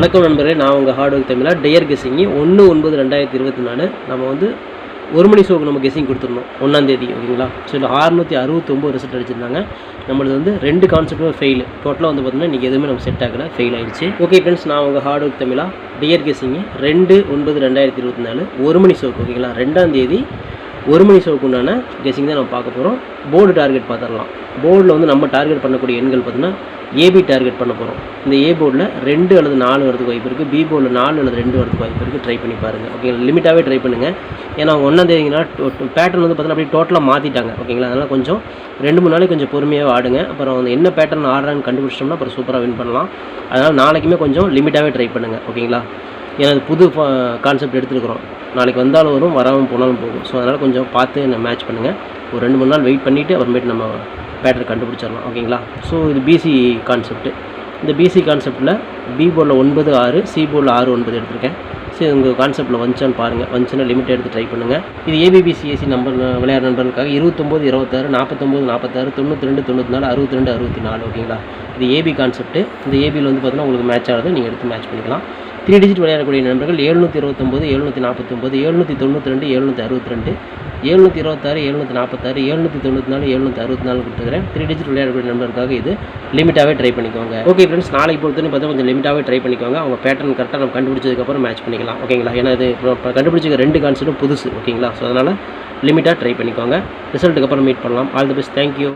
வணக்கம் நண்பர்களே, நான் உங்கள் ஹார்ட் ஒர்க் தமிழா. டெயர் கெஸ்ஸிங்கு 1/9/2024 நம்ம வந்து 1 மணி ஷோக்கு நம்ம கெஸ்ஸிங் கொடுத்துருந்தோம் 1ஆம் தேதி. ஓகேங்களா? ஸோ இதில் 669 ரிசல்ட் அடிச்சிருந்தாங்க. நம்மளது வந்து 2 கான்செப்டும் ஃபெயில். டோட்டலாக வந்து பார்த்தீங்கன்னா இன்றைக்கி எதுவுமே நம்ம செட் ஆகலை, ஃபெயில் ஆகிடுச்சு. ஓகே ஃப்ரெண்ட்ஸ், நான் உங்கள் ஹார்ட் ஒர்க் தமிழா. டெயர் கெஸ்ஸிங்கு 2/9/2024 1 மணி ஷோக்கு. ஓகேங்களா? 2ஆம் தேதி 1 மணி ஷோக்கு உண்டான கெஸ்ஸிங் தான் நம்ம பார்க்க போகிறோம். போர்டு டார்கெட் பார்த்துடலாம். போர்டில் வந்து நம்ம டார்கெட் பண்ணக்கூடிய எண்கள் பார்த்தீங்கன்னா ஏபி டார்கெட் பண்ண போகிறோம். இந்த ஏ போர்டில் 2 அல்லது 4 வரதுக்கு வாய்ப்பு இருக்குது. பி போர்டில் 4 அல்லது 2 வரதுக்கு வாய்ப்பு இருக்குது. ட்ரை பண்ணி பாருங்கள். ஓகேங்களா? லிமிட்டாகவே ட்ரை பண்ணுங்கள். ஏன்னா 1ஆம் தேதிங்கன்னா பேட்டர்ன் வந்து பார்த்தீங்கன்னா அப்படியே டோட்டலாக மாற்றிட்டாங்க. ஓகேங்களா? அதனால் கொஞ்சம் 2-3 நாளைக்கு கொஞ்சம் பொறுமையாக ஆடுங்க. அப்புறம் வந்து என்ன பேட்டர்ன் ஆடுறான்னு கண்டுபிடிச்சிட்டோம்னா அப்புறம் சூப்பராக வின் பண்ணலாம். அதனால் நாளைக்குமே கொஞ்சம் லிமிட்டாகவே ட்ரை பண்ணுங்கள். ஓகேங்களா? ஏன்னா அது புது கான்செப்ட் எடுத்துருக்குறோம். நாளைக்கு வந்தாலும் வரும், வராமல் போனாலும் போகும். ஸோ அதனால் கொஞ்சம் பார்த்து மேட்ச் பண்ணுங்கள். ஒரு 2-3 நாள் வெயிட் பண்ணிவிட்டு அப்புறமேட்டு நம்ம பேட்டர் கண்டுபிடிச்சிடலாம். ஓகேங்களா? ஸோ இது பிசி கான்செப்ட்டு. இந்த பிசி கான்செப்ட்டில் பி போர்டில் 9-6, சி போர்டில் 6-9 எடுத்திருக்கேன். சரி, உங்கள் கான்செப்ட்டில் வந்துச்சான்னு பாருங்கள். வந்துச்சுன்னா லிமிட் எடுத்து ட்ரை பண்ணுங்கள். இது ஏபிபிசிஎஸ்சி நம்பர் விளையாடுற நண்பர்களுக்காக 29, 26, 49, 46, 92, 94, 62, 64. ஓகேங்களா? இது ஏபி கான்செப்ட்டு. இந்த ஏபியில் வந்து பார்த்தீங்கன்னா உங்களுக்கு மேட்ச் ஆகுது, நீங்கள் எடுத்து மேட்ச் பண்ணிக்கலாம். 3 டிஜிட் விளையாடக்கூடிய நண்பர்கள் 729, 749, 792, 762, 726, 746, 794, 764 கொடுத்துக்கிறேன். 3 டிஜிட் விளையாடக்கூடிய நண்பருக்காக இது லிமிட்டாகவே ட்ரை பண்ணிக்கோங்க. ஓகே ஃப்ரெண்ட்ஸ், நாளைக்கு பொறுத்தவரை பார்த்தா கொஞ்சம் லிமிட்டாகவே ட்ரை பண்ணிக்கோங்க. அவங்க பேட்டர்ன் கரெக்டாக நம்ம கண்டுபிடிச்சதுக்கப்புறம் மேட்ச் பண்ணிக்கலாம். ஓகேங்களா? ஏன்னா இது இப்போ கண்டுபிடிச்சிக்க 2 கான்செப்ட்டும் புதுசு. ஓகேங்களா? ஸோ அதனால் லிமிட்டாக ட்ரை பண்ணிக்கோங்க. ரிசல்ட்டுக்கு அப்புறம் மீட் பண்ணலாம். All the best. தேங்க்யூ.